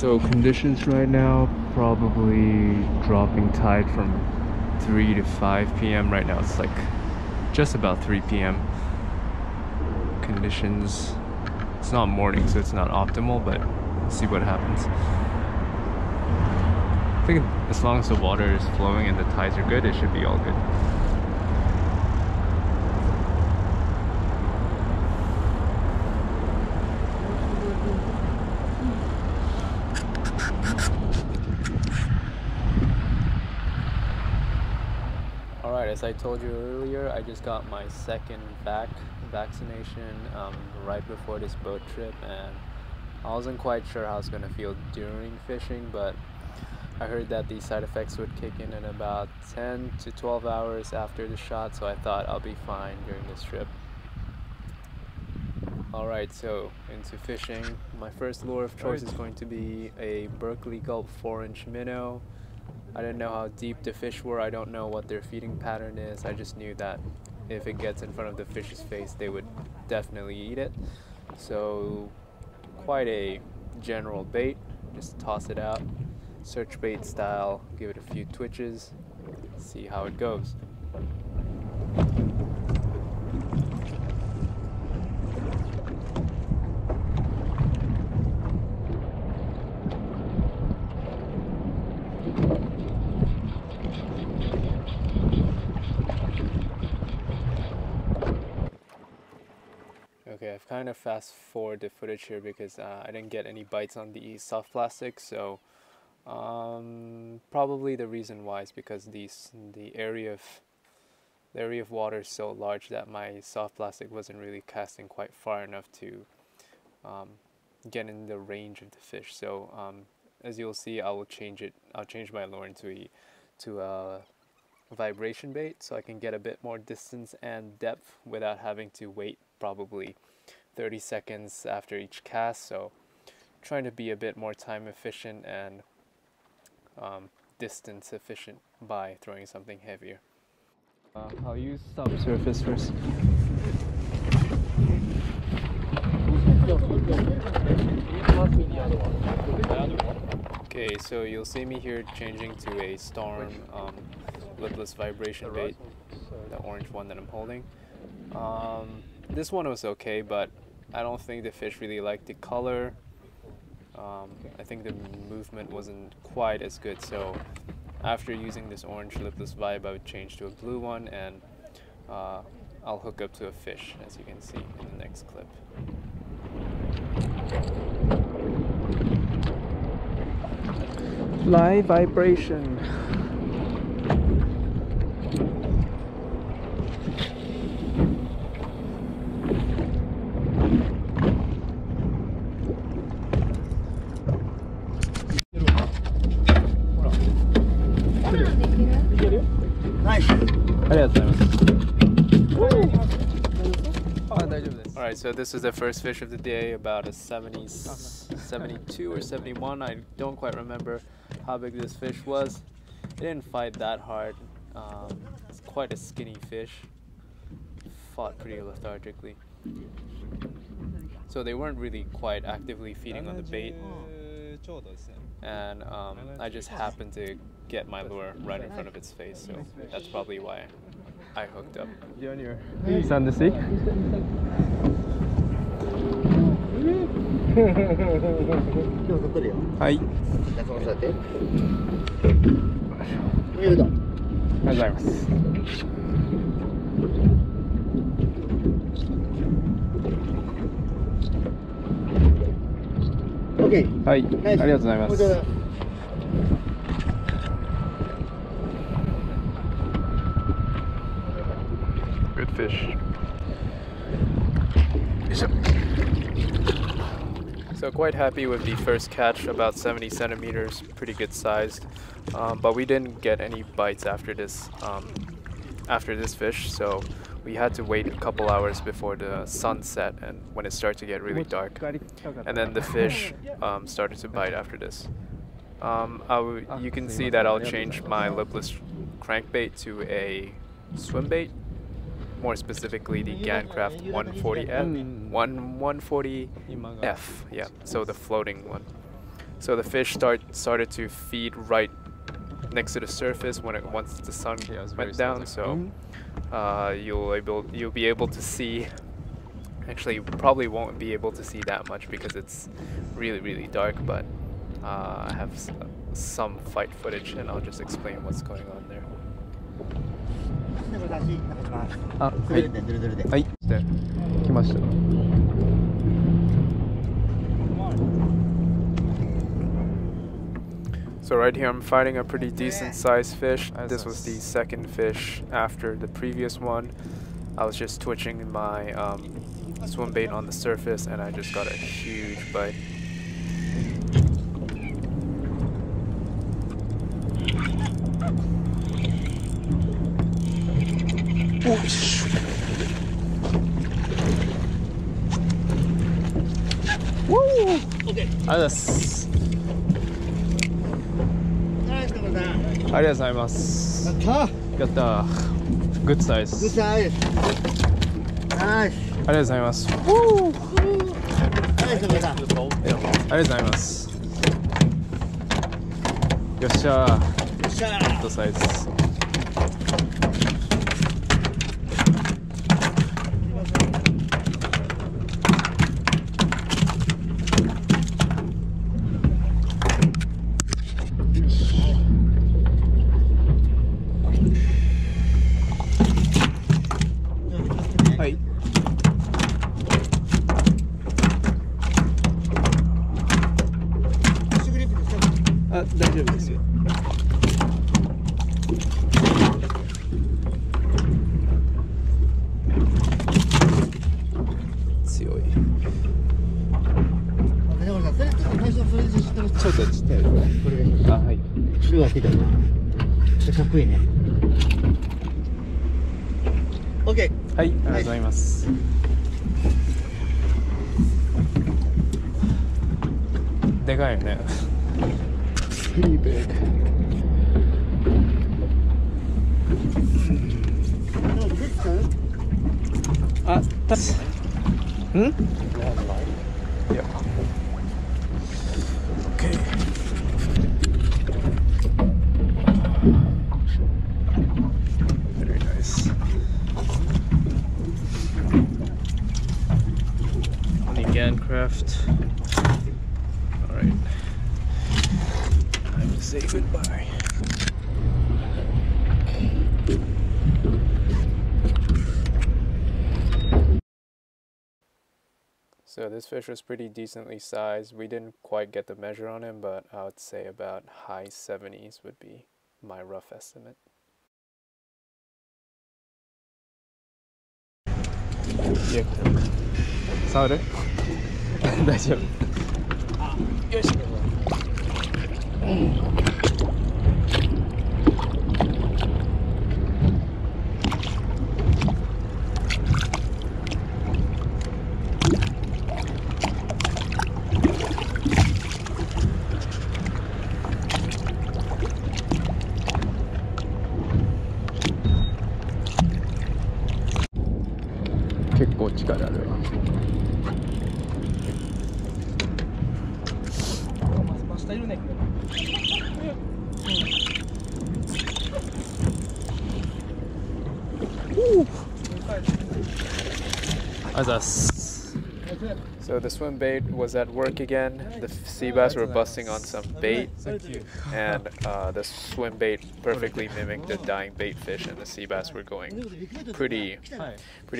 So conditions right now, probably dropping tide from 3 to 5 p.m. Right now it's like just about 3 p.m. Conditions, it's not morning, so it's not optimal, but we'll see what happens. I think as long as the water is flowing and the tides are good, it should be all good. Alright, as I told you earlier, I just got my second vaccination right before this boat trip, and I wasn't quite sure how I was going to feel during fishing, but I heard that the side effects would kick in about 10 to 12 hours after the shot, so I thought I'll be fine during this trip. Alright, so into fishing. My first lure of choice is going to be a Berkeley Gulp 4-inch minnow. I didn't know how deep the fish were, I don't know what their feeding pattern is, I just knew that if it gets in front of the fish's face, they would definitely eat it. So, quite a general bait, just toss it out, search bait style, give it a few twitches, see how it goes. Okay, I've kind of fast forwarded the footage here because I didn't get any bites on the soft plastic, so probably the reason why is because the area of water is so large that my soft plastic wasn't really casting quite far enough to get in the range of the fish. So as you'll see, I'll change my lure to a vibration bait, so I can get a bit more distance and depth without having to wait probably 30 seconds after each cast. So trying to be a bit more time efficient and distance efficient by throwing something heavier. I'll use subsurface first. Okay, so you'll see me here changing to a Storm lipless vibration bait, the orange one that I'm holding. This one was okay, but I don't think the fish really liked the color. I think the movement wasn't quite as good, so after using this orange lipless vibe, I would change to a blue one, and I'll hook up to a fish, as you can see in the next clip. Live vibration. Alright, so this is the first fish of the day, about a 72 or 71. I don't quite remember how big this fish was. It didn't fight that hard. It's quite a skinny fish. Fought pretty lethargically. So they weren't really quite actively feeding on the bait. And I just happened to get my lure right in front of its face, so that's probably why I hooked up. He's on the sea. Hi. Okay. Hi. Good fish. So quite happy with the first catch, about 70 centimeters, pretty good sized. But we didn't get any bites after this fish, so we had to wait a couple hours before the sun set and when it started to get really dark. And then the fish started to bite after this. You can see that I'll change my lipless crankbait to a Swimbait, more specifically the Gancraft 140F, yeah, so the floating one. So the fish started to feed right next to the surface once the sun went down. So you'll be able to see. Actually, you probably won't be able to see that much because it's really dark. But I have some fight footage, and I'll just explain what's going on there. あ、はい。はい。来ました。So right here I'm fighting a pretty decent sized fish. This was the second fish after the previous one. I was just twitching my swim bait on the surface and I just got a huge bite. Woo! Okay. ありがとうございます。ありがとうございます。やった。やった。グッドサイズ。グッドサイズ。ナイス。ありがとうございます。ありがとうございます。よっしゃー。よっしゃー。グッドサイズ。はい。あ、大丈夫ですよ。強い。ちょっとちっちゃい。これが。あ、はい。それは好きだよ。かっこいいね。オッケー。はい、ありがとうございます。でかいよね。Pretty big. あ、ん？ Yeah. Okay. Very nice. Craft. All right. Time to say goodbye. So this fish was pretty decently sized. We didn't quite get the measure on him, but I would say about high 70s would be my rough estimate. Yeah. 触る？大丈夫。よし。結構力あるわ。いるね。So the swim bait was at work again. The sea bass were busting on some bait, and the swim bait perfectly mimicked the dying bait fish, and the sea bass were going pretty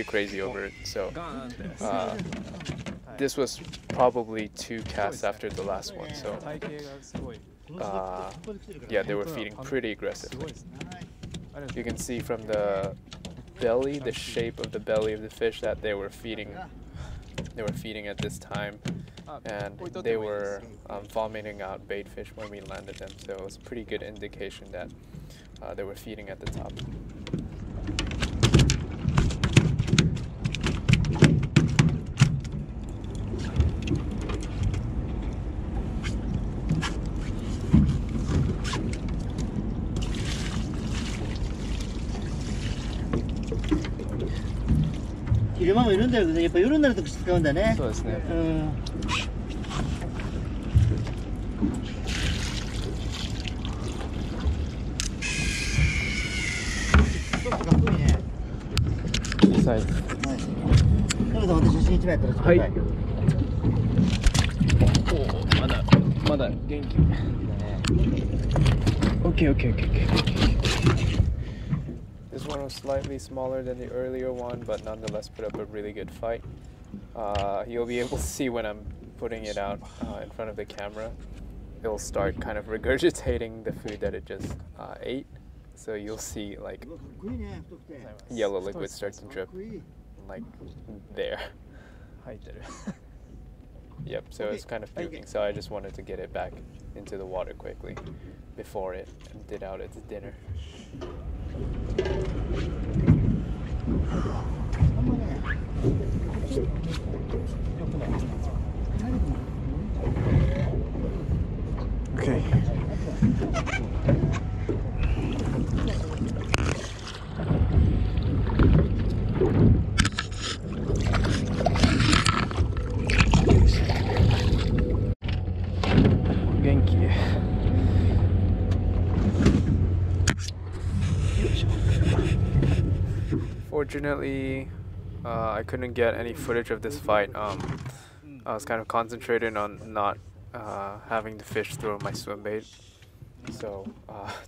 crazy over it. So this was probably 2 casts after the last one. So yeah, they were feeding pretty aggressively. You can see from the belly, the shape of the belly of the fish, that they were feeding at this time, and they were vomiting out bait fish when we landed them, so it was a pretty good indication that they were feeding at the top. サイズ。はい。おお、まだ元気。Okay. This one was slightly smaller than the earlier one, but nonetheless put up a really good fight. You'll be able to see when I'm putting it out in front of the camera. It'll start kind of regurgitating the food that it just ate. So you'll see like yellow liquid start to drip like there. Yep, so it's kind of puking, so I just wanted to get it back into the water quickly before it did out its dinner. Okay. Fortunately, I couldn't get any footage of this fight. I was kind of concentrated on not having the fish throw my swim bait, so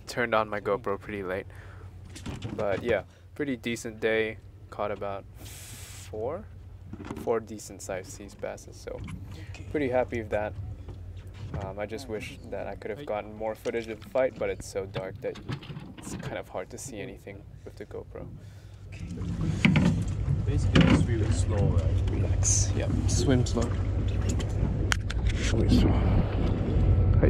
turned on my GoPro pretty late. But yeah, pretty decent day. Caught about four decent sized sea basses, so pretty happy with that. I just wish that I could have gotten more footage of the fight, but it's so dark that it's kind of hard to see anything with the GoPro. Basically, just really slow, right? Relax. Yep. Swim slow. Really slow. Hi.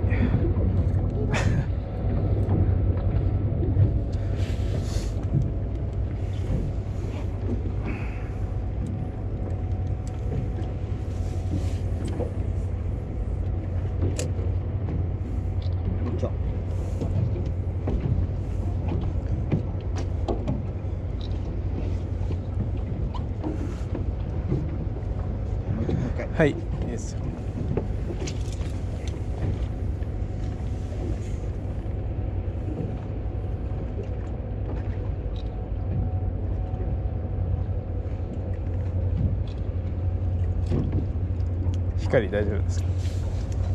Hi. Yes. Hikari 大丈夫ですか？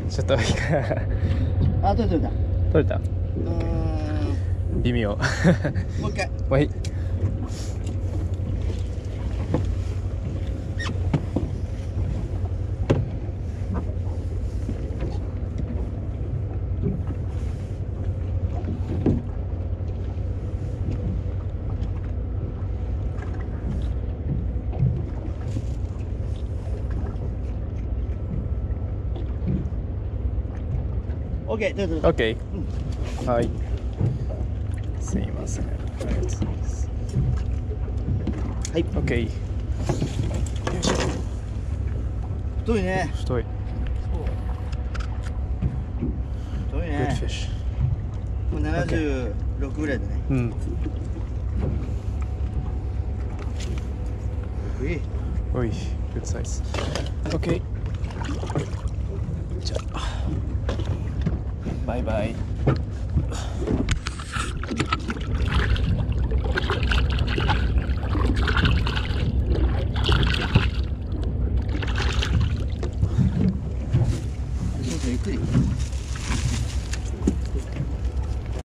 ちょっとあ、取れた。取れた？微妙。もう一回。はい。オッケー、取れた。オッケー。はい。すいません。ありがとうございます。はい。オッケー。太いね。太い。太いね。Good fish. もう76ぐらいだね。うん。おい、good size. OK。じゃあ、バイバイ。ゆっくり。